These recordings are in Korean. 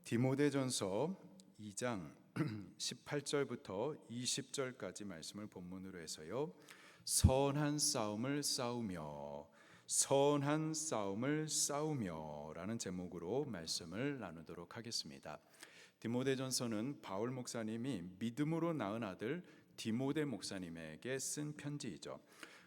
디모데전서 2장 18절부터 20절까지 말씀을 본문으로 해서요. 선한 싸움을 싸우며 선한 싸움을 싸우며 라는 제목으로 말씀을 나누도록 하겠습니다. 디모데전서는 바울 목사님이 믿음으로 낳은 아들 디모데 목사님에게 쓴 편지이죠.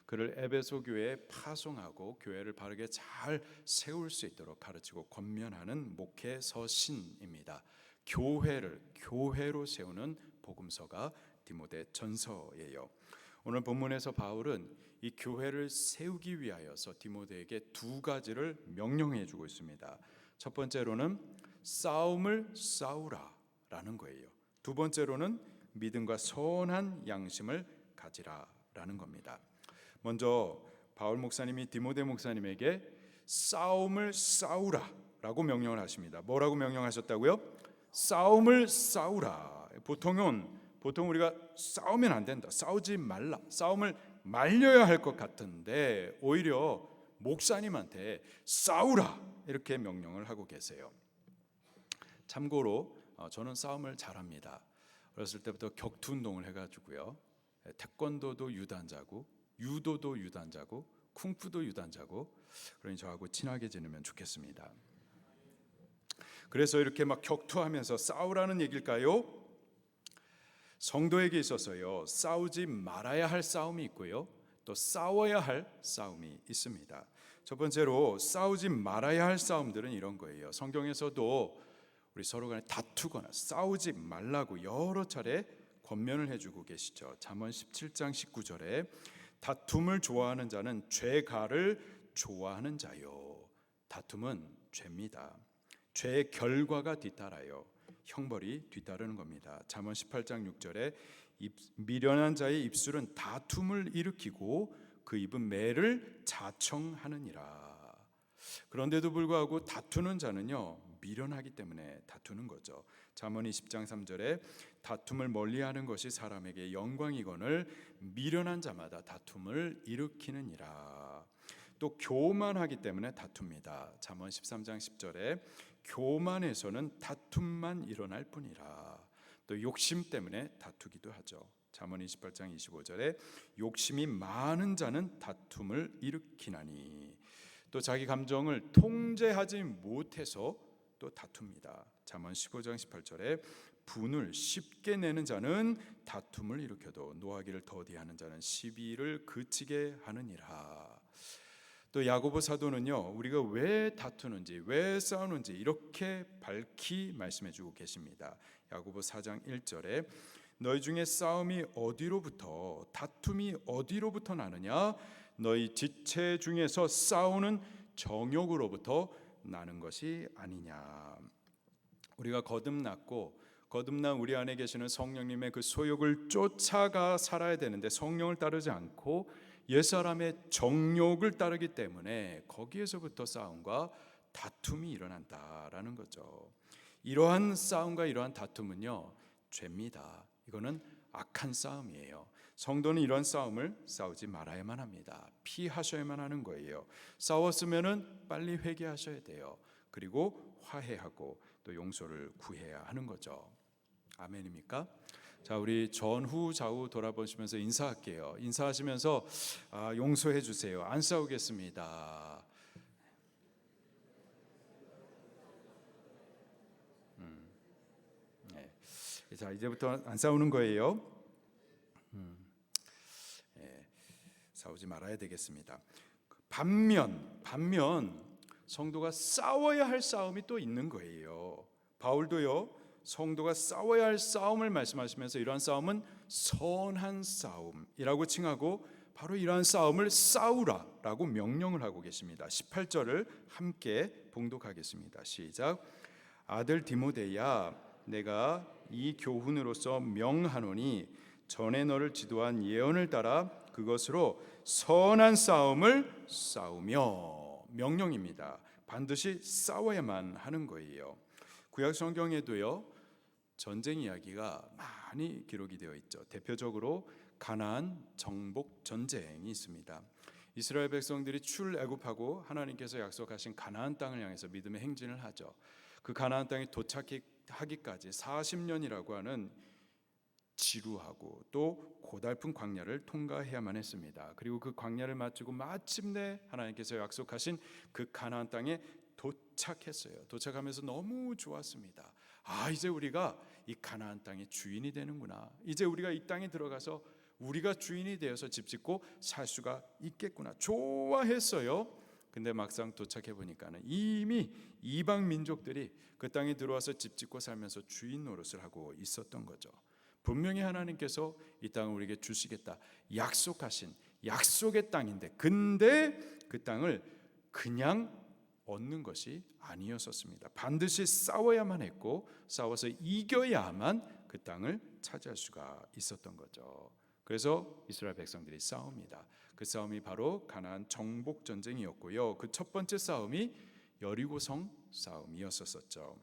그를 에베소 교회에 파송하고 교회를 바르게 잘 세울 수 있도록 가르치고 권면하는 목회 서신입니다. 교회로 세우는 복음서가 디모데 전서예요. 오늘 본문에서 바울은 이 교회를 세우기 위하여서 디모데에게 두 가지를 명령해 주고 있습니다. 첫 번째로는 싸움을 싸우라라는 거예요. 두 번째로는 믿음과 선한 양심을 가지라라는 겁니다. 먼저 바울 목사님이 디모데 목사님에게 싸움을 싸우라라고 명령을 하십니다. 뭐라고 명령하셨다고요? 싸움을 싸우라. 보통 우리가 싸우면 안 된다, 싸우지 말라, 싸움을 말려야 할 것 같은데 오히려 목사님한테 싸우라 이렇게 명령을 하고 계세요. 참고로 저는 싸움을 잘합니다. 어렸을 때부터 격투 운동을 해가지고요. 태권도도 유단자고 유도도 유단자고 쿵푸도 유단자고, 그러니 저하고 친하게 지내면 좋겠습니다. 그래서 이렇게 막 격투하면서 싸우라는 얘기일까요? 성도에게 있어서요, 싸우지 말아야 할 싸움이 있고요, 또 싸워야 할 싸움이 있습니다. 첫 번째로 싸우지 말아야 할 싸움들은 이런 거예요. 성경에서도 우리 서로 간에 다투거나 싸우지 말라고 여러 차례 권면을 해주고 계시죠. 잠언 17장 19절에 다툼을 좋아하는 자는 죄가를 좋아하는 자요. 다툼은 죄입니다. 죄의 결과가 뒤따라요. 형벌이 뒤따르는 겁니다. 잠언 18장 6절에 미련한 자의 입술은 다툼을 일으키고 그 입은 매를 자청하느니라. 그런데도 불구하고 다투는 자는요, 미련하기 때문에 다투는 거죠. 잠언 20장 3절에 다툼을 멀리하는 것이 사람에게 영광이거늘 미련한 자마다 다툼을 일으키느니라. 또 교만하기 때문에 다툽니다. 잠언 13장 10절에 교만해서는 다툼만 일어날 뿐이라. 또 욕심 때문에 다투기도 하죠. 잠언 28장 25절에 욕심이 많은 자는 다툼을 일으키나니. 또 자기 감정을 통제하지 못해서 또 다툽니다. 잠언 15장 18절에 분을 쉽게 내는 자는 다툼을 일으켜도 노하기를 더디하는 자는 시비를 그치게 하느니라. 또 야고보 사도는요, 우리가 왜 다투는지 왜 싸우는지 이렇게 밝히 말씀해 주고 계십니다. 야고보 4장 1절에 너희 중에 싸움이 어디로부터 다툼이 어디로부터 나느냐? 너희 지체 중에서 싸우는 정욕으로부터 나는 것이 아니냐. 우리가 거듭난 우리 안에 계시는 성령님의 그 소욕을 쫓아가 살아야 되는데 성령을 따르지 않고 옛사람의 정욕을 따르기 때문에 거기에서부터 싸움과 다툼이 일어난다라는 거죠. 이러한 싸움과 이러한 다툼은요, 죄입니다. 이거는 악한 싸움이에요. 성도는 이런 싸움을 싸우지 말아야만 합니다. 피하셔야만 하는 거예요. 싸웠으면은 빨리 회개하셔야 돼요. 그리고 화해하고 또 용서를 구해야 하는 거죠. 아멘입니까? 자, 우리 전후 좌우 돌아보시면서 인사할게요. 인사하시면서 용서해 주세요. 안 싸우겠습니다. 네. 자, 이제부터 안 싸우는 거예요. 네. 싸우지 말아야 되겠습니다. 반면 성도가 싸워야 할 싸움이 또 있는 거예요. 바울도요, 성도가 싸워야 할 싸움을 말씀하시면서 이러한 싸움은 선한 싸움이라고 칭하고 바로 이러한 싸움을 싸우라라고 명령을 하고 계십니다. 18절을 함께 봉독하겠습니다. 시작. 아들 디모데야, 내가 이 교훈으로서 명하노니 전에 너를 지도한 예언을 따라 그것으로 선한 싸움을 싸우며. 명령입니다. 반드시 싸워야만 하는 거예요. 구약 성경에도요, 전쟁 이야기가 많이 기록이 되어 있죠. 대표적으로 가나안 정복 전쟁이 있습니다. 이스라엘 백성들이 출애굽하고 하나님께서 약속하신 가나안 땅을 향해서 믿음의 행진을 하죠. 그 가나안 땅에 도착해 하기까지 40년이라고 하는 지루하고 또 고달픈 광야를 통과해야만 했습니다. 그리고 그 광야를 마치고 마침내 하나님께서 약속하신 그 가나안 땅에 도착했어요. 도착하면서 너무 좋았습니다. 이제 우리가 이 가나안 땅의 주인이 되는구나. 이제 우리가 이 땅에 들어가서 우리가 주인이 되어서 집 짓고 살 수가 있겠구나. 좋아했어요. 근데 막상 도착해 보니까는 이미 이방 민족들이 그 땅에 들어와서 집 짓고 살면서 주인 노릇을 하고 있었던 거죠. 분명히 하나님께서 이 땅을 우리에게 주시겠다 약속하신 약속의 땅인데, 근데 그 땅을 그냥 얻는 것이 아니었었습니다. 반드시 싸워야만 했고 싸워서 이겨야만 그 땅을 차지할 수가 있었던 거죠. 그래서 이스라엘 백성들이 싸웁니다. 그 싸움이 바로 가나안 정복 전쟁이었고요. 그 첫 번째 싸움이 여리고성 싸움이었었죠.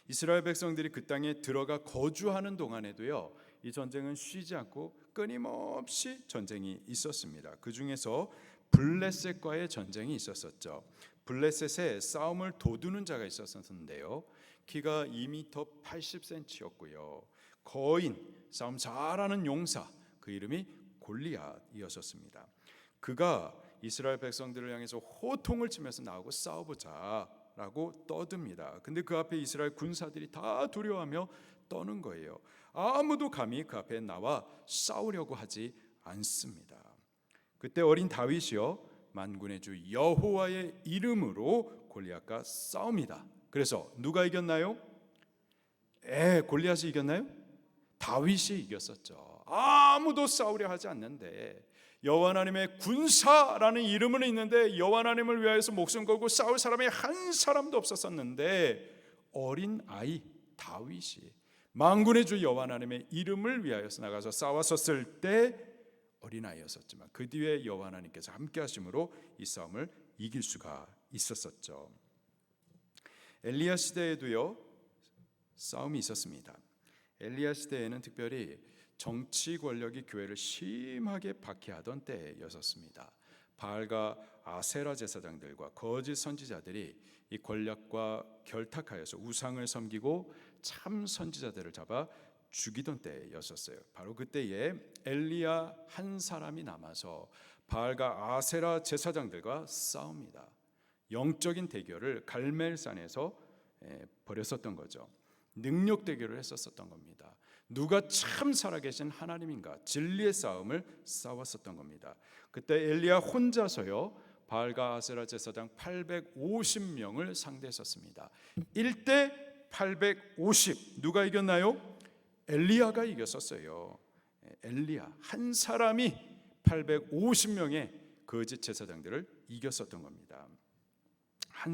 이스라엘 백성들이 그 땅에 들어가 거주하는 동안에도요, 이 전쟁은 쉬지 않고 끊임없이 전쟁이 있었습니다. 그 중에서 블레셋과의 전쟁이 있었었죠. 블레셋에 싸움을 도두는 자가 있었는데요, 키가 2m 80cm였고요. 거인, 싸움 잘하는 용사, 그 이름이 골리앗이었습니다. 그가 이스라엘 백성들을 향해서 호통을 치면서 나오고 싸워보자 라고 떠듭니다. 근데 그 앞에 이스라엘 군사들이 다 두려워하며 떠는 거예요. 아무도 감히 그 앞에 나와 싸우려고 하지 않습니다. 그때 어린 다윗이요, 만군의 주 여호와의 이름으로 골리앗과 싸웁니다. 그래서 누가 이겼나요? 골리앗이 이겼나요? 다윗이 이겼었죠. 아무도 싸우려 하지 않는데, 여호와 하나님의 군사라는 이름은 있는데 여호와 하나님을 위하여서 목숨 걸고 싸울 사람이 한 사람도 없었었는데, 어린 아이 다윗이 만군의 주 여호와 하나님의 이름을 위하여서 나가서 싸웠었을 때 어린 아이였었지만 그 뒤에 여호와 하나님께서 함께 하심으로 이 싸움을 이길 수가 있었었죠. 엘리야 시대에도요, 싸움이 있었습니다. 엘리야 시대에는 특별히 정치 권력이 교회를 심하게 박해하던 때였었습니다. 바알과 아세라 제사장들과 거짓 선지자들이 이 권력과 결탁하여서 우상을 섬기고 참 선지자들을 잡아 죽이던 때였었어요. 바로 그때에 엘리야 한 사람이 남아서 바알과 아세라 제사장들과 싸웁니다. 영적인 대결을 갈멜산에서 벌였었던 거죠. 능력 대결을 했었던 겁니다. 누가 참 살아계신 하나님인가, 진리의 싸움을 싸웠었던 겁니다. 그때 엘리야 혼자서요, 바알과 아세라 제사장 850명을 상대했었습니다. 1대 850. 누가 이겼나요? 엘리야가 이겼었어요. 엘리야 한 사람이 850명의 거짓 제사장들을 이겼었던 겁니다. 한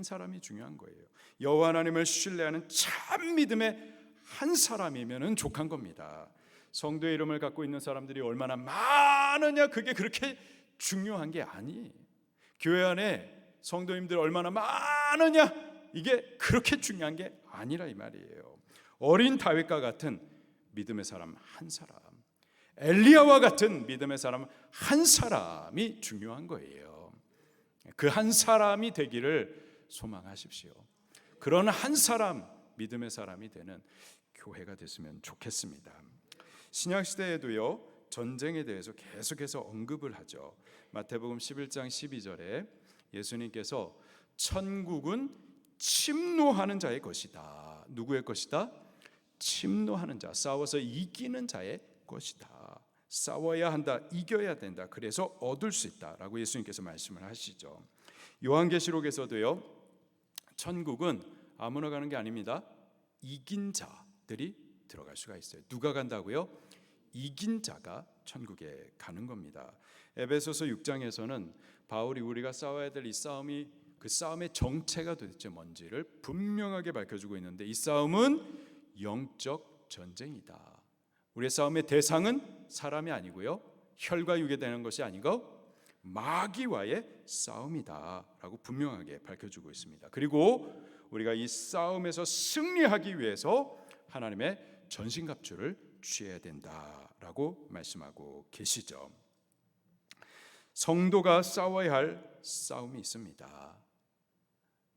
사람이 중요한 거예요. 여호와 하나님을 신뢰하는 참 믿음의 한 사람이면은 족한 겁니다. 성도의 이름을 갖고 있는 사람들이 얼마나 많으냐, 그게 그렇게 중요한 게 아니에요. 교회 안에 성도님들 얼마나 많으냐, 이게 그렇게 중요한 게 아니라 이 말이에요. 어린 다윗과 같은 믿음의 사람 한 사람, 엘리야와 같은 믿음의 사람 한 사람이 중요한 거예요. 그 한 사람이 되기를 소망하십시오. 그런 한 사람, 믿음의 사람이 되는 교회가 됐으면 좋겠습니다. 신약 시대에도요, 전쟁에 대해서 계속해서 언급을 하죠. 마태복음 11장 12절에 예수님께서 천국은 침노하는 자의 것이다. 누구의 것이다? 침노하는 자, 싸워서 이기는 자의 것이다. 싸워야 한다, 이겨야 된다. 그래서 얻을 수 있다라고 예수님께서 말씀을 하시죠. 요한계시록에서도요, 천국은 아무나 가는 게 아닙니다. 이긴 자들이 들어갈 수가 있어요. 누가 간다고요? 이긴 자가 천국에 가는 겁니다. 에베소서 6장에서는 바울이 우리가 싸워야 될 이 싸움이, 그 싸움의 정체가 도대체 뭔지를 분명하게 밝혀주고 있는데, 이 싸움은 영적 전쟁이다. 우리의 싸움의 대상은 사람이 아니고요, 혈과 육에 되는 것이 아니고 마귀와의 싸움이다 라고 분명하게 밝혀주고 있습니다. 그리고 우리가 이 싸움에서 승리하기 위해서 하나님의 전신갑주를 취해야 된다라고 말씀하고 계시죠. 성도가 싸워야 할 싸움이 있습니다.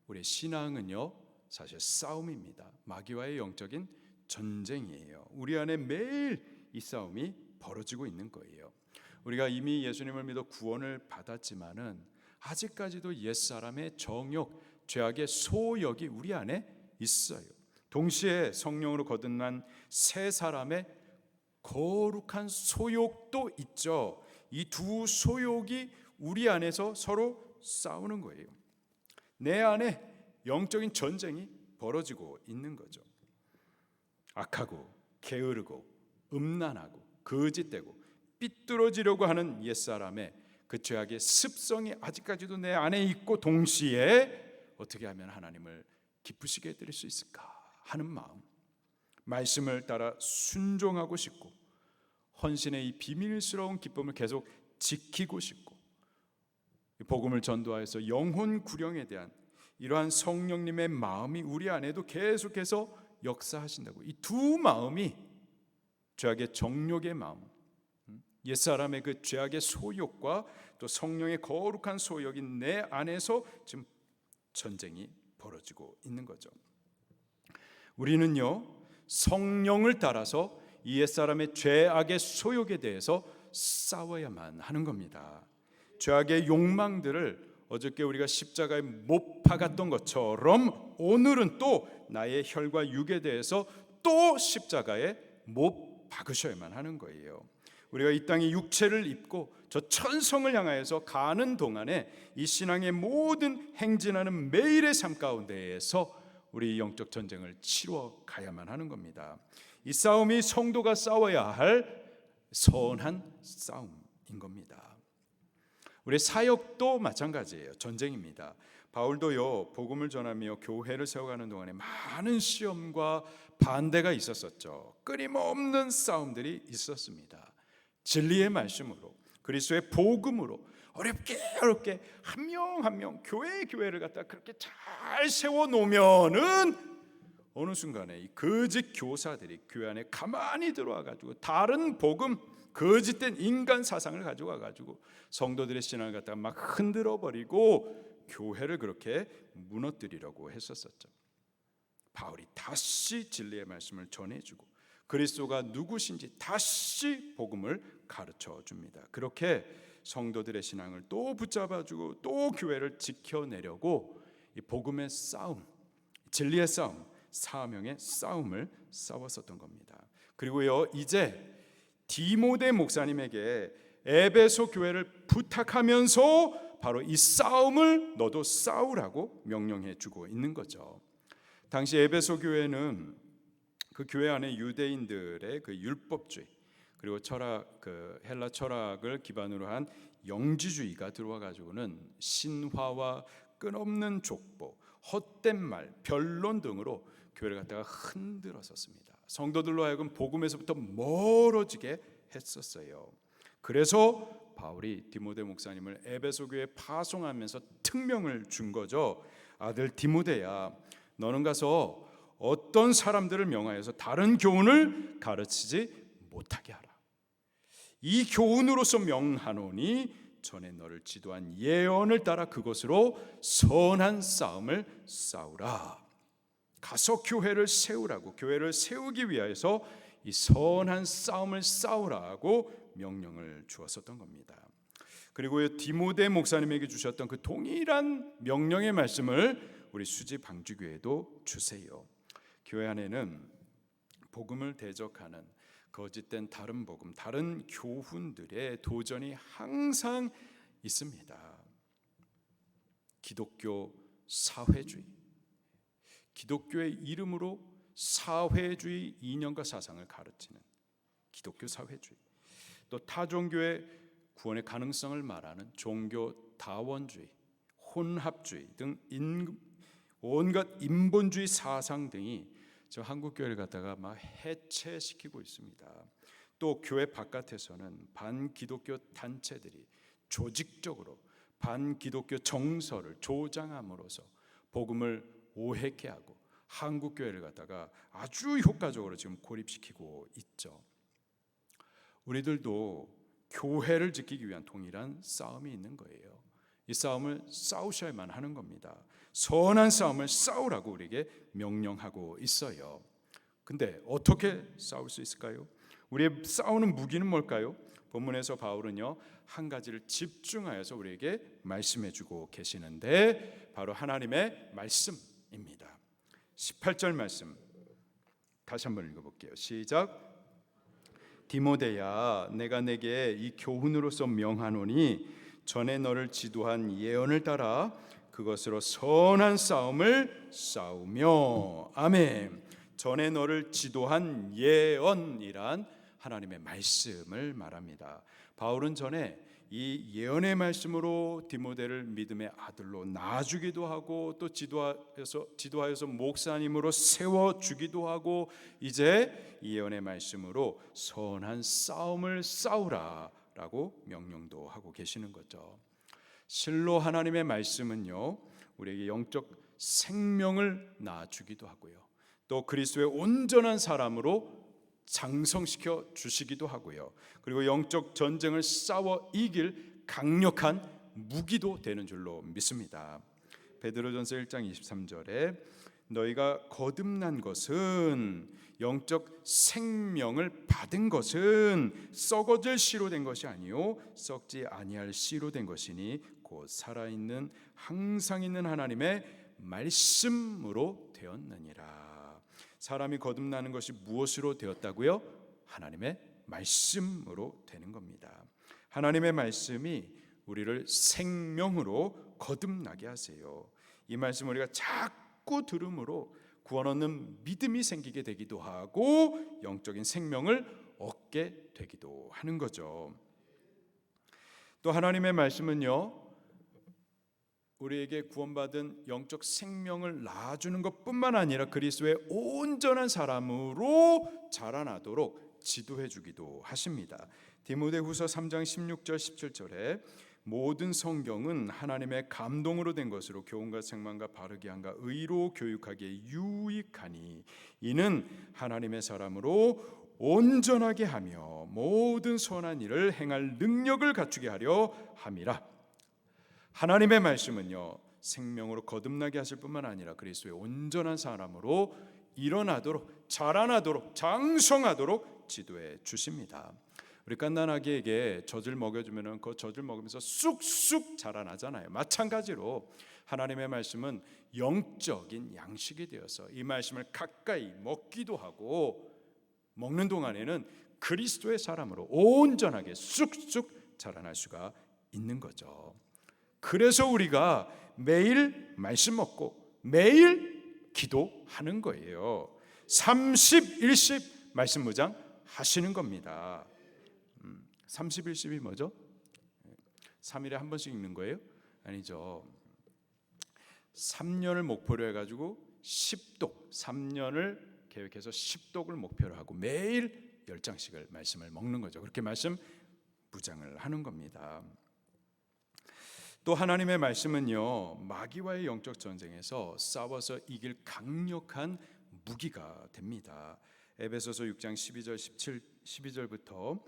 우리의 신앙은요, 사실 싸움입니다. 마귀와의 영적인 전쟁이에요. 우리 안에 매일 이 싸움이 벌어지고 있는 거예요. 우리가 이미 예수님을 믿어 구원을 받았지만은 아직까지도 옛사람의 정욕, 죄악의 소욕이 우리 안에 있어요. 동시에 성령으로 거듭난 새 사람의 거룩한 소욕도 있죠. 이 두 소욕이 우리 안에서 서로 싸우는 거예요. 내 안에 영적인 전쟁이 벌어지고 있는 거죠. 악하고 게으르고 음란하고 거짓되고 삐뚤어지려고 하는 옛사람의 그 죄악의 습성이 아직까지도 내 안에 있고, 동시에 어떻게 하면 하나님을 기쁘시게 해드릴 수 있을까 하는 마음, 말씀을 따라 순종하고 싶고 헌신의 이 비밀스러운 기쁨을 계속 지키고 싶고, 복음을 전도하여서 영혼 구령에 대한 이러한 성령님의 마음이 우리 안에도 계속해서 역사하신다고. 이 두 마음이 죄악의 정욕의 마음, 옛사람의 그 죄악의 소욕과 또 성령의 거룩한 소욕인 내 안에서 지금 전쟁이 벌어지고 있는 거죠. 우리는요, 성령을 따라서 이 옛사람의 죄악의 소욕에 대해서 싸워야만 하는 겁니다. 죄악의 욕망들을 어저께 우리가 십자가에 못 박았던 것처럼 오늘은 또 나의 혈과 육에 대해서 또 십자가에 못 박으셔야만 하는 거예요. 우리가 이 땅에 육체를 입고 저 천성을 향하여서 가는 동안에 이 신앙의 모든 행진하는 매일의 삶 가운데에서 우리 영적 전쟁을 치러 가야만 하는 겁니다. 이 싸움이 성도가 싸워야 할 선한 싸움인 겁니다. 우리 사역도 마찬가지예요. 전쟁입니다. 바울도요, 복음을 전하며 교회를 세워가는 동안에 많은 시험과 반대가 있었었죠. 끊임없는 싸움들이 있었습니다. 진리의 말씀으로, 그리스도의 복음으로 어렵게 한 명 한 명 교회를 갖다 그렇게 잘 세워 놓으면은 어느 순간에 이 거짓 교사들이 교회 안에 가만히 들어와 가지고 다른 복음, 거짓된 인간 사상을 가져와 가지고 성도들의 신앙을 갖다가 막 흔들어 버리고 교회를 그렇게 무너뜨리려고 했었었죠. 바울이 다시 진리의 말씀을 전해주고 그리스도가 누구신지 다시 복음을 가르쳐 줍니다. 그렇게 성도들의 신앙을 또 붙잡아주고 또 교회를 지켜내려고 이 복음의 싸움, 진리의 싸움, 사명의 싸움을 싸웠었던 겁니다. 그리고요, 이제 디모데 목사님에게 에베소 교회를 부탁하면서 바로 이 싸움을 너도 싸우라고 명령해 주고 있는 거죠. 당시 에베소 교회는 그 교회 안에 유대인들의 그 율법주의, 그리고 철학, 그 헬라 철학을 기반으로 한 영지주의가 들어와 가지고는 신화와 끝없는 족보, 헛된 말, 변론 등으로 교회를 갖다가 흔들었었습니다. 성도들로 하여금 복음에서부터 멀어지게 했었어요. 그래서 바울이 디모데 목사님을 에베소 교회에 파송하면서 특명을 준 거죠. 아들 디모데야, 너는 가서 어떤 사람들을 명하여서 다른 교훈을 가르치지 못하게 하라. 이 교훈으로서 명하노니 전에 너를 지도한 예언을 따라 그것으로 선한 싸움을 싸우라. 가서 교회를 세우라고, 교회를 세우기 위하여서 이 선한 싸움을 싸우라고 명령을 주었었던 겁니다. 그리고 디모데 목사님에게 주셨던 그 동일한 명령의 말씀을 우리 수지 방주교회도 주세요. 교회 안에는 복음을 대적하는 거짓된 다른 복음, 다른 교훈들의 도전이 항상 있습니다. 기독교 사회주의, 기독교의 이름으로 사회주의 이념과 사상을 가르치는 기독교 사회주의, 또 타종교의 구원의 가능성을 말하는 종교 다원주의, 혼합주의 등 온갖 인본주의 사상 등이 저 한국 교회를 갖다가 막 해체시키고 있습니다. 또 교회 바깥에서는 반기독교 단체들이 조직적으로 반기독교 정서를 조장함으로써 복음을 오해케 하고 한국 교회를 갖다가 아주 효과적으로 지금 고립시키고 있죠. 우리들도 교회를 지키기 위한 동일한 싸움이 있는 거예요. 이 싸움을 싸우셔야만 하는 겁니다. 선한 싸움을 싸우라고 우리에게 명령하고 있어요. 근데 어떻게 싸울 수 있을까요? 우리의 싸우는 무기는 뭘까요? 본문에서 바울은요, 한 가지를 집중하여서 우리에게 말씀해 주고 계시는데 바로 하나님의 말씀입니다. 18절 말씀 다시 한번 읽어볼게요. 시작. 디모데야, 내가 내게 이 교훈으로서 명하노니 전에 너를 지도한 예언을 따라 그것으로 선한 싸움을 싸우며. 아멘. 전에 너를 지도한 예언이란 하나님의 말씀을 말합니다. 바울은 전에 이 예언의 말씀으로 디모데를 믿음의 아들로 낳아주기도 하고 또 지도하여서 목사님으로 세워주기도 하고 이제 이 예언의 말씀으로 선한 싸움을 싸우라라고 명령도 하고 계시는 거죠. 실로 하나님의 말씀은요, 우리에게 영적 생명을 낳아주기도 하고요, 또 그리스도의 온전한 사람으로 장성시켜 주시기도 하고요, 그리고 영적 전쟁을 싸워 이길 강력한 무기도 되는 줄로 믿습니다. 베드로전서 1장 23절에 너희가 거듭난 것은 영적 생명을 받은 것은 썩어질 씨로 된 것이 아니요 썩지 아니할 씨로 된 것이니 곧 살아있는 항상 있는 하나님의 말씀으로 되었느니라. 사람이 거듭나는 것이 무엇으로 되었다고요? 하나님의 말씀으로 되는 겁니다. 하나님의 말씀이 우리를 생명으로 거듭나게 하세요. 이 말씀 우리가 자꾸 들음으로 구원 얻는 믿음이 생기게 되기도 하고 영적인 생명을 얻게 되기도 하는 거죠. 또 하나님의 말씀은요, 우리에게 구원받은 영적 생명을 낳아주는 것뿐만 아니라 그리스도의 온전한 사람으로 자라나도록 지도해 주기도 하십니다. 디모데후서 3장 16절 17절에 모든 성경은 하나님의 감동으로 된 것으로 교훈과 책망과 바르게 함과 의로 교육하기에 유익하니 이는 하나님의 사람으로 온전하게 하며 모든 선한 일을 행할 능력을 갖추게 하려 함이라. 하나님의 말씀은요, 생명으로 거듭나게 하실 뿐만 아니라 그리스도의 온전한 사람으로 일어나도록 자라나도록 장성하도록 지도해 주십니다. 우리 갓난아기에게 젖을 먹여주면 그 젖을 먹으면서 쑥쑥 자라나잖아요. 마찬가지로 하나님의 말씀은 영적인 양식이 되어서 이 말씀을 가까이 먹기도 하고 먹는 동안에는 그리스도의 사람으로 온전하게 쑥쑥 자라날 수가 있는 거죠. 그래서 우리가 매일 말씀 먹고 매일 기도하는 거예요. 30일씩 말씀 묵상 하시는 겁니다. 30일씩이 뭐죠? 3일에 한 번씩 읽는 거예요? 아니죠. 3년을 목표로 해가지고 10독 3년을 계획해서 10독을 목표로 하고 매일 10장씩을 말씀을 먹는 거죠. 그렇게 말씀 묵상을 하는 겁니다. 또 하나님의 말씀은요, 마귀와의 영적 전쟁에서 싸워서 이길 강력한 무기가 됩니다. 에베소서 6장 12절부터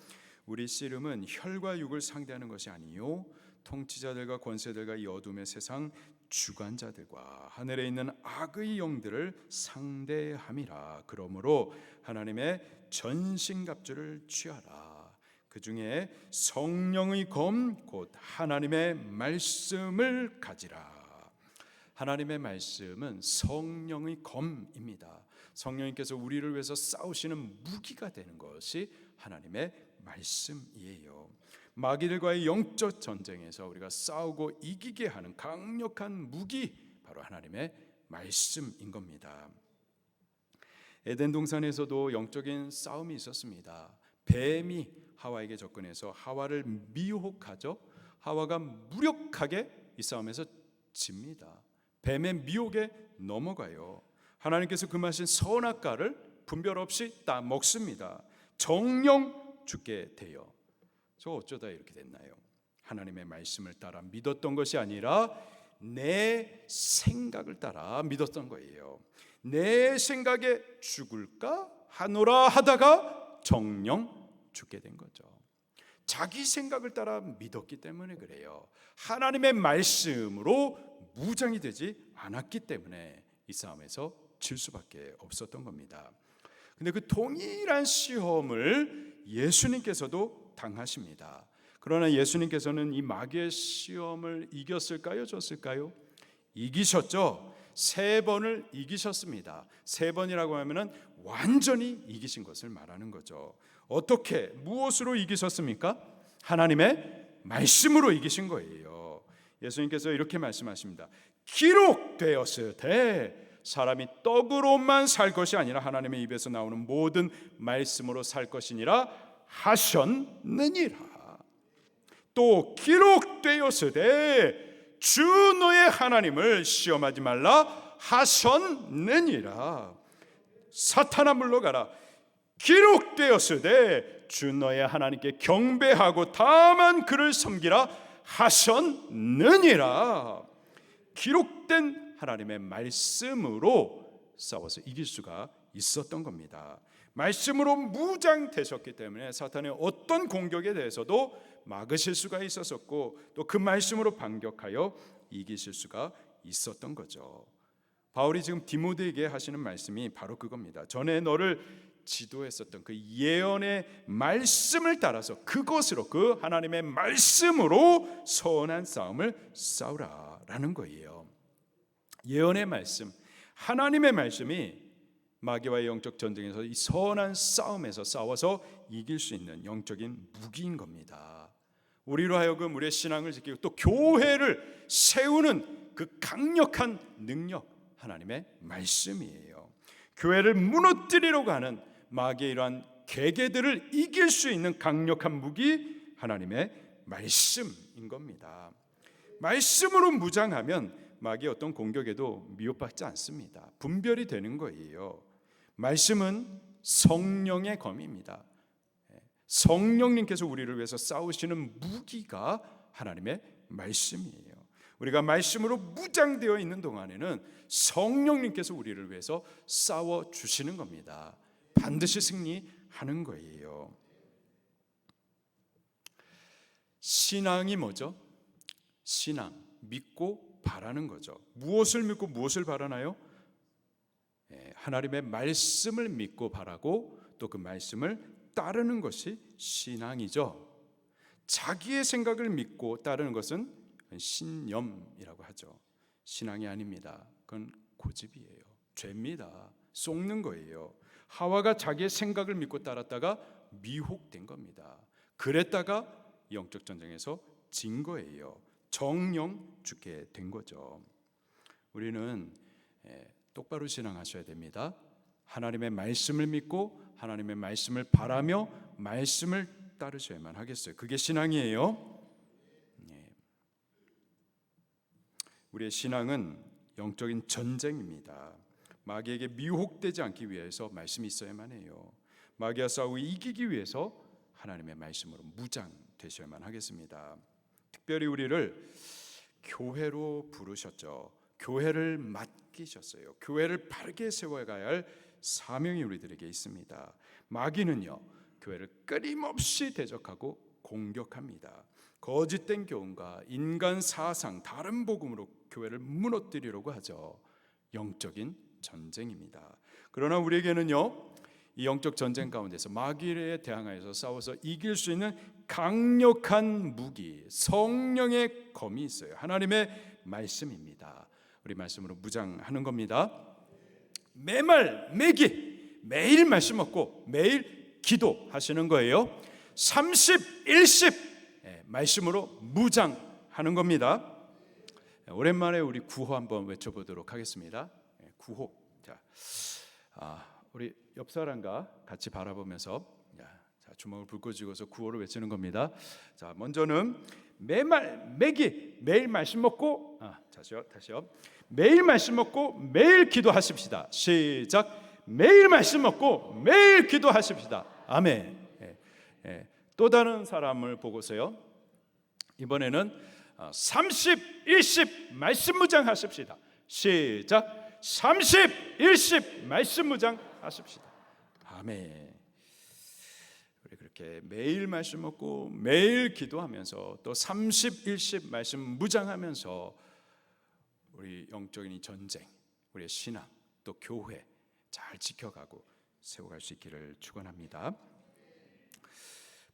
우리 씨름은 혈과 육을 상대하는 것이 아니요 통치자들과 권세들과 이 어둠의 세상 주관자들과 하늘에 있는 악의 영들을 상대함이라. 그러므로 하나님의 전신갑주를 취하라. 그 중에 성령의 검 곧 하나님의 말씀을 가지라. 하나님의 말씀은 성령의 검입니다. 성령님께서 우리를 위해서 싸우시는 무기가 되는 것이 하나님의 말씀이에요. 마귀들과의 영적 전쟁에서 우리가 싸우고 이기게 하는 강력한 무기, 바로 하나님의 말씀인 겁니다. 에덴 동산에서도 영적인 싸움이 있었습니다. 뱀이 하와에게 접근해서 하와를 미혹하죠. 하와가 무력하게 이 싸움에서 집니다. 뱀의 미혹에 넘어가요. 하나님께서 금하신 선악과를 분별 없이 다 먹습니다. 정령 죽게 돼요. 저 어쩌다 이렇게 됐나요? 하나님의 말씀을 따라 믿었던 것이 아니라 내 생각을 따라 믿었던 거예요. 내 생각에 죽을까 하노라 하다가 정령 죽게 된 거죠. 자기 생각을 따라 믿었기 때문에 그래요. 하나님의 말씀으로 무장이 되지 않았기 때문에 이 싸움에서 질 수밖에 없었던 겁니다. 근데 그 동일한 시험을 예수님께서도 당하십니다. 그러나 예수님께서는 이 마귀의 시험을 이겼을까요? 졌을까요? 이기셨죠. 3번을 이기셨습니다. 3번이라고 하면은 완전히 이기신 것을 말하는 거죠. 어떻게, 무엇으로 이기셨습니까? 하나님의 말씀으로 이기신 거예요. 예수님께서 이렇게 말씀하십니다. 기록되었으되 사람이 떡으로만 살 것이 아니라 하나님의 입에서 나오는 모든 말씀으로 살 것이니라 하셨느니라. 또 기록되었으되 주 너의 하나님을 시험하지 말라 하셨느니라. 사탄아 물러가라. 기록되었으되 주 너의 하나님께 경배하고 다만 그를 섬기라 하셨느니라. 기록된 하나님의 말씀으로 싸워서 이길 수가 있었던 겁니다. 말씀으로 무장되셨기 때문에 사탄의 어떤 공격에 대해서도 막으실 수가 있었었고 또 그 말씀으로 반격하여 이기실 수가 있었던 거죠. 바울이 지금 디모데에게 하시는 말씀이 바로 그겁니다. 전에 너를 지도했었던 그 예언의 말씀을 따라서 그것으로, 그 하나님의 말씀으로 선한 싸움을 싸우라라는 거예요. 예언의 말씀, 하나님의 말씀이 마귀와의 영적 전쟁에서 이 선한 싸움에서 싸워서 이길 수 있는 영적인 무기인 겁니다. 우리로 하여금 우리의 신앙을 지키고 또 교회를 세우는 그 강력한 능력, 하나님의 말씀이에요. 교회를 무너뜨리려고 하는 마귀의 이러한 계계들을 이길 수 있는 강력한 무기, 하나님의 말씀인 겁니다. 말씀으로 무장하면 마귀의 어떤 공격에도 미혹받지 않습니다. 분별이 되는 거예요. 말씀은 성령의 검입니다. 성령님께서 우리를 위해서 싸우시는 무기가 하나님의 말씀이에요. 우리가 말씀으로 무장되어 있는 동안에는 성령님께서 우리를 위해서 싸워 주시는 겁니다. 반드시 승리하는 거예요. 신앙이 뭐죠? 신앙, 믿고 바라는 거죠. 무엇을 믿고 무엇을 바라나요? 하나님의 말씀을 믿고 바라고 또 그 말씀을 따르는 것이 신앙이죠. 자기의 생각을 믿고 따르는 것은 신념이라고 하죠. 신앙이 아닙니다. 그건 고집이에요. 죄입니다. 속는 거예요. 하와가 자기의 생각을 믿고 따랐다가 미혹된 겁니다. 그랬다가 영적 전쟁에서 진 거예요. 정령 죽게 된 거죠. 우리는 똑바로 신앙하셔야 됩니다. 하나님의 말씀을 믿고 하나님의 말씀을 바라며 말씀을 따르셔야만 하겠어요. 그게 신앙이에요. 우리의 신앙은 영적인 전쟁입니다. 마귀에게 미혹되지 않기 위해서 말씀이 있어야만 해요. 마귀와 싸우고 이기기 위해서 하나님의 말씀으로 무장되셔야만 하겠습니다. 특별히 우리를 교회로 부르셨죠. 교회를 맡기셨어요. 교회를 바르게 세워가야 할 사명이 우리들에게 있습니다. 마귀는요, 교회를 끊임없이 대적하고 공격합니다. 거짓된 교훈과 인간 사상, 다른 복음으로 교회를 무너뜨리려고 하죠. 영적인 전쟁입니다. 그러나 우리에게는요, 이 영적 전쟁 가운데서 마귀에 대항하여서 싸워서 이길 수 있는 강력한 무기, 성령의 검이 있어요. 하나님의 말씀입니다. 우리 말씀으로 무장하는 겁니다. 매말 매기, 매일 말씀 먹고 매일 기도하시는 거예요. 30, 10 말씀으로 무장하는 겁니다. 오랜만에 우리 구호 한번 외쳐보도록 하겠습니다. 구호. 자, 우리 옆 사람과 같이 바라보면서 주먹을 불고 쥐고서 구호를 외치는 겁니다. 자, 먼저는 매말 매기, 매일 말씀 먹고, 다시요. 매일 말씀 먹고 매일 기도하십시다. 시작. 매일 말씀 먹고 매일 기도하십시다. 아멘. 또 다른 사람을 보고서요, 이번에는 30, 10 말씀 무장하십시다. 시작. 30, 10 말씀 무장하십시다. 아멘. 우리 그렇게 이렇게 매일 말씀 먹고 매일 기도하면서 또 30, 10 말씀 묵상하면서 우리 영적인 이 전쟁, 우리의 신앙, 또 교회 잘 지켜가고 세워갈 수 있기를 축원합니다.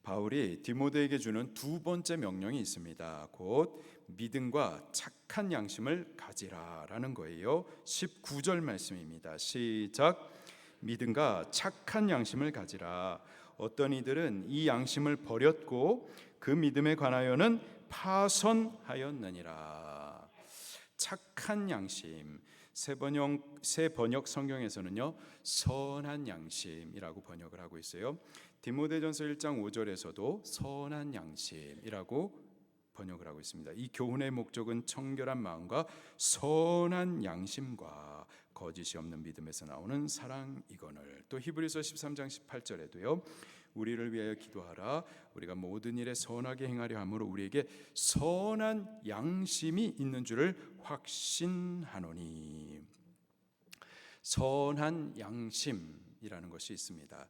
바울이 디모데에게 주는 두 번째 명령이 있습니다. 곧 믿음과 착한 양심을 가지라라는 거예요. 19절 말씀입니다. 시작. 믿음과 착한 양심을 가지라. 어떤 이들은 이 양심을 버렸고 그 믿음에 관하여는 파선하였느니라. 착한 양심. 새 번역 성경에서는요 선한 양심이라고 번역을 하고 있어요. 디모데전서 1장 5절에서도 선한 양심이라고 번역을 하고 있습니다. 이 교훈의 목적은 청결한 마음과 선한 양심과 거짓이 없는 믿음에서 나오는 사랑이거늘. 또 히브리서 13장 18절에도요 우리를 위하여 기도하라. 우리가 모든 일에 선하게 행하려 함으로 우리에게 선한 양심이 있는 줄을 확신하노니. 선한 양심이라는 것이 있습니다.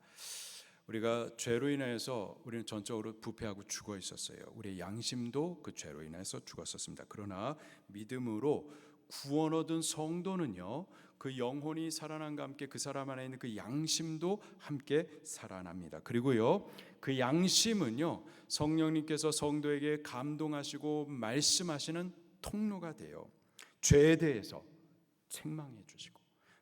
우리가 죄로 인해서 우리는 전적으로 부패하고 죽어 있었어요. 우리의 양심도 그 죄로 인해서 죽었었습니다. 그러나 믿음으로 구원 얻은 성도는요 그 영혼이 살아남과 함께 그 사람 안에 있는 그 양심도 함께 살아납니다. 그리고요 그 양심은요 성령님께서 성도에게 감동하시고 말씀하시는 통로가 돼요. 죄에 대해서 책망해 주시고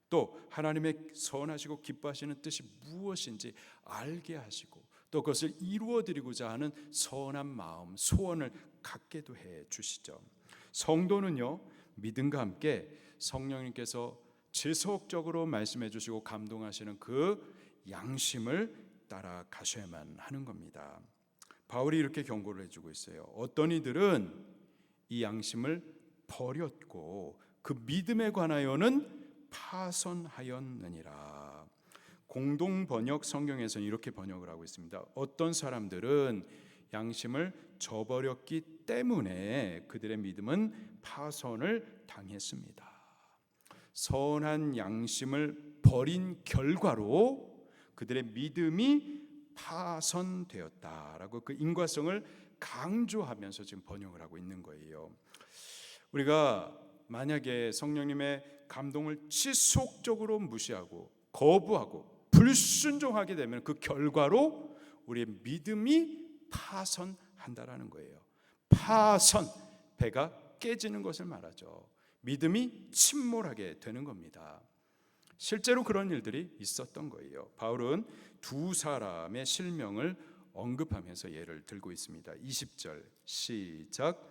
또 하나님의 선하시고 기뻐하시는 뜻이 무엇인지 알게 하시고 또 그것을 이루어드리고자 하는 선한 마음, 소원을 갖게도 해 주시죠. 성도는요 믿음과 함께 성령님께서 지속적으로 말씀해 주시고 감동하시는 그 양심을 따라가셔야만 하는 겁니다. 바울이 이렇게 경고를 해주고 있어요. 어떤 이들은 이 양심을 버렸고 그 믿음에 관하여는 파선하였느니라. 공동 번역 성경에서는 이렇게 번역을 하고 있습니다. 어떤 사람들은 양심을 저버렸기 때문에 그들의 믿음은 파선을 당했습니다. 선한 양심을 버린 결과로 그들의 믿음이 파선되었다라고 그 인과성을 강조하면서 지금 번역을 하고 있는 거예요. 우리가 만약에 성령님의 감동을 지속적으로 무시하고 거부하고 불순종하게 되면 그 결과로 우리의 믿음이 파선한다라는 거예요. 파선, 배가 깨지는 것을 말하죠. 믿음이 침몰하게 되는 겁니다. 실제로 그런 일들이 있었던 거예요. 바울은 두 사람의 실명을 언급하면서 예를 들고 있습니다. 20절 시작.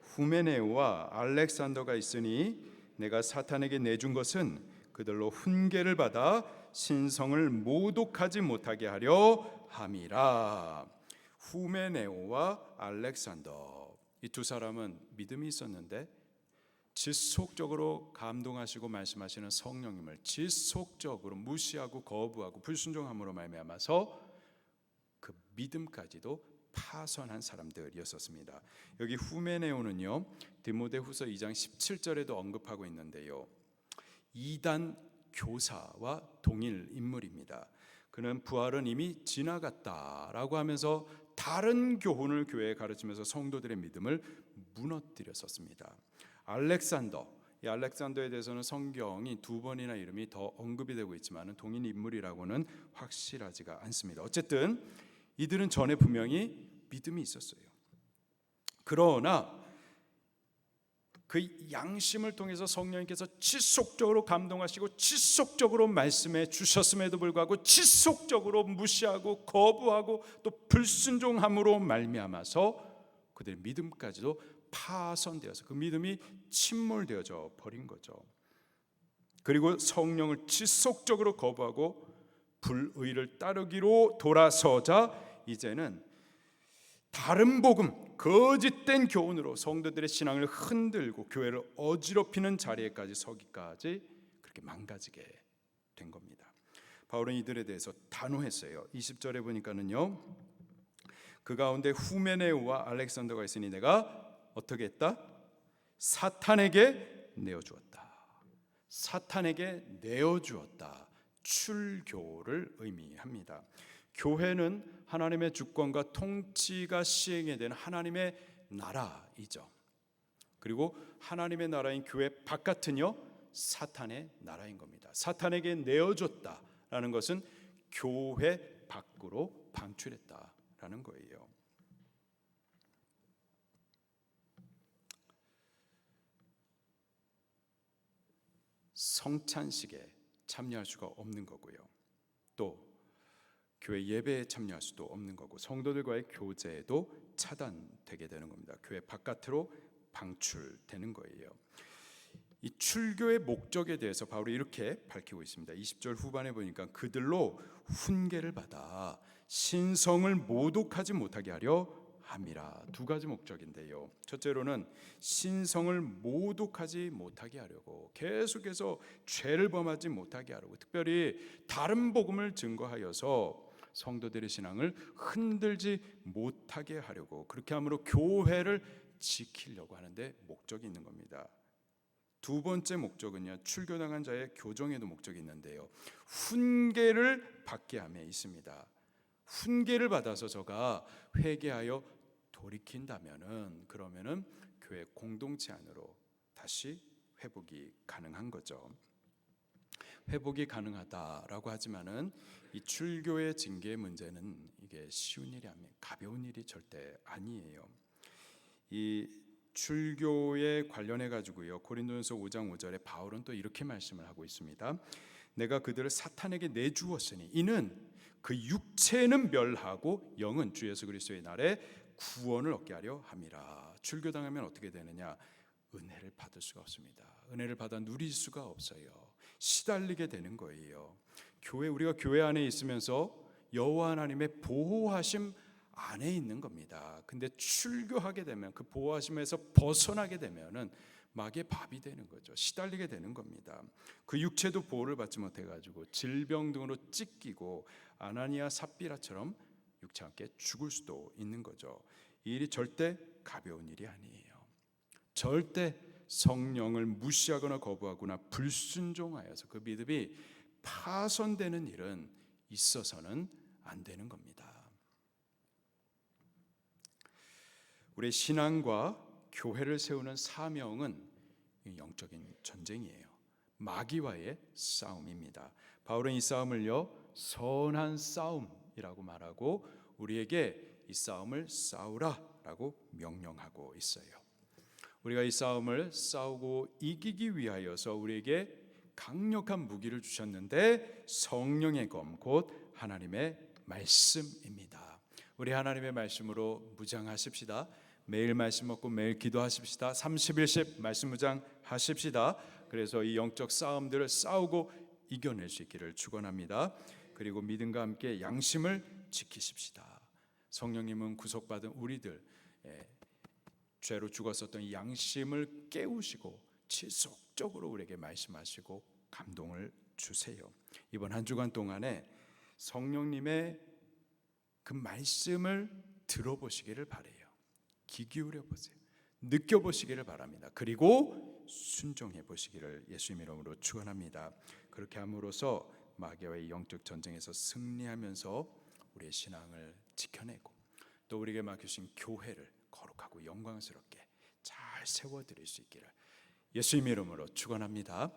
후메네오와 알렉산더가 있으니 내가 사탄에게 내준 것은 그들로 훈계를 받아 신성을 모독하지 못하게 하려 함이라. 후메네오와 알렉산더, 이 두 사람은 믿음이 있었는데 지속적으로 감동하시고 말씀하시는 성령님을 지속적으로 무시하고 거부하고 불순종함으로 말미암아서 그 믿음까지도 파선한 사람들이었습니다. 여기 후메네오는요 디모데후서 2장 17절에도 언급하고 있는데요 이단 교사와 동일 인물입니다. 그는 부활은 이미 지나갔다라고 하면서 다른 교훈을 교회에 가르치면서 성도들의 믿음을 무너뜨렸었습니다. 알렉산더, 이 알렉산더에 대해서는 성경이 두 번이나 이름이 더 언급이 되고 있지만 동일 인물이라고는 확실하지가 않습니다. 어쨌든 이들은 전에 분명히 믿음이 있었어요. 그러나 그 양심을 통해서 성령님께서 지속적으로 감동하시고 지속적으로 말씀해 주셨음에도 불구하고 지속적으로 무시하고 거부하고 또 불순종함으로 말미암아서 그들의 믿음까지도 파선되어서 그 믿음이 침몰되어져 버린 거죠. 그리고 성령을 지속적으로 거부하고 불의를 따르기로 돌아서자 이제는 다른 복음, 거짓된 교훈으로 성도들의 신앙을 흔들고 교회를 어지럽히는 자리에까지 서기까지 그렇게 망가지게 된 겁니다. 바울은 이들에 대해서 단호했어요. 20절에 보니까는요, 그 가운데 후메네오와 알렉산더가 있으니 내가 어떻게 했다? 사탄에게 내어주었다. 사탄에게 내어주었다. 출교를 의미합니다. 교회는 하나님의 주권과 통치가 시행이 되는 하나님의 나라이죠. 그리고 하나님의 나라인 교회 바깥은요 사탄의 나라인 겁니다. 사탄에게 내어줬다라는 것은 교회 밖으로 방출했다라는 거예요. 성찬식에 참여할 수가 없는 거고요. 또 교회 예배에 참여할 수도 없는 거고 성도들과의 교제도 차단되게 되는 겁니다. 교회 바깥으로 방출되는 거예요. 이 출교의 목적에 대해서 바울이 이렇게 밝히고 있습니다. 20절 후반에 보니까 그들로 훈계를 받아 신성을 모독하지 못하게 하려 함이라. 두 가지 목적인데요. 첫째로는 신성을 모독하지 못하게 하려고, 계속해서 죄를 범하지 못하게 하려고, 특별히 다른 복음을 증거하여서 성도들의 신앙을 흔들지 못하게 하려고, 그렇게 함으로 교회를 지키려고 하는데 목적이 있는 겁니다. 두 번째 목적은요, 출교당한 자의 교정에도 목적이 있는데요, 훈계를 받게 함에 있습니다. 훈계를 받아서 저가 회개하여 돌이킨다면은, 그러면은 교회 공동체 안으로 다시 회복이 가능한 거죠. 회복이 가능하다라고 하지만은 이 출교의 징계의 문제는 이게 쉬운 일이 아니에요. 가벼운 일이 절대 아니에요. 이 출교에 관련해 가지고요, 고린도전서 5장 5절에 바울은 또 이렇게 말씀을 하고 있습니다. 내가 그들을 사탄에게 내주었으니 이는 그 육체는 멸하고 영은 주 예수 그리스도의 날에 구원을 얻게 하려 함이라. 출교당하면 어떻게 되느냐? 은혜를 받을 수가 없습니다. 은혜를 받아 누릴 수가 없어요. 시달리게 되는 거예요. 우리가 교회 안에 있으면서 여호와 하나님의 보호하심 안에 있는 겁니다. 근데 출교하게 되면, 그 보호하심에서 벗어나게 되면은 마귀의 밥이 되는 거죠. 시달리게 되는 겁니다. 그 육체도 보호를 받지 못해 가지고 질병 등으로 찢기고 아나니아 삽비라처럼 육체와 함께 죽을 수도 있는 거죠. 이 일이 절대 가벼운 일이 아니에요. 절대 성령을 무시하거나 거부하거나 불순종하여서 그 믿음이 파손되는 일은 있어서는 안 되는 겁니다. 우리의 신앙과 교회를 세우는 사명은 영적인 전쟁이에요. 마귀와의 싸움입니다. 바울은 이 싸움을요, 선한 싸움이라고 말하고 우리에게 이 싸움을 싸우라라고 명령하고 있어요. 우리가 이 싸움을 싸우고 이기기 위하여서 우리에게 강력한 무기를 주셨는데, 성령의 검 곧 하나님의 말씀입니다. 우리 하나님의 말씀으로 무장하십시다. 매일 말씀 먹고 매일 기도하십시다. 30일씩 말씀 무장하십시다. 그래서 이 영적 싸움들을 싸우고 이겨낼 수 있기를 축원합니다. 그리고 믿음과 함께 양심을 지키십시다. 성령님은 구속받은 우리들, 죄로 죽었었던 이 양심을 깨우시고 지속적으로 우리에게 말씀하시고 감동을 주세요. 이번 한 주간 동안에 성령님의 그 말씀을 들어보시기를 바라요. 귀 기울여 보세요. 느껴보시기를 바랍니다. 그리고 순종해 보시기를 예수님 이름으로 축원합니다. 그렇게 함으로써 마귀와의 영적 전쟁에서 승리하면서 우리의 신앙을 지켜내고 또 우리에게 맡기신 교회를 거룩하고 영광스럽게 잘 세워드릴 수 있기를 예수님 이름으로 축원합니다.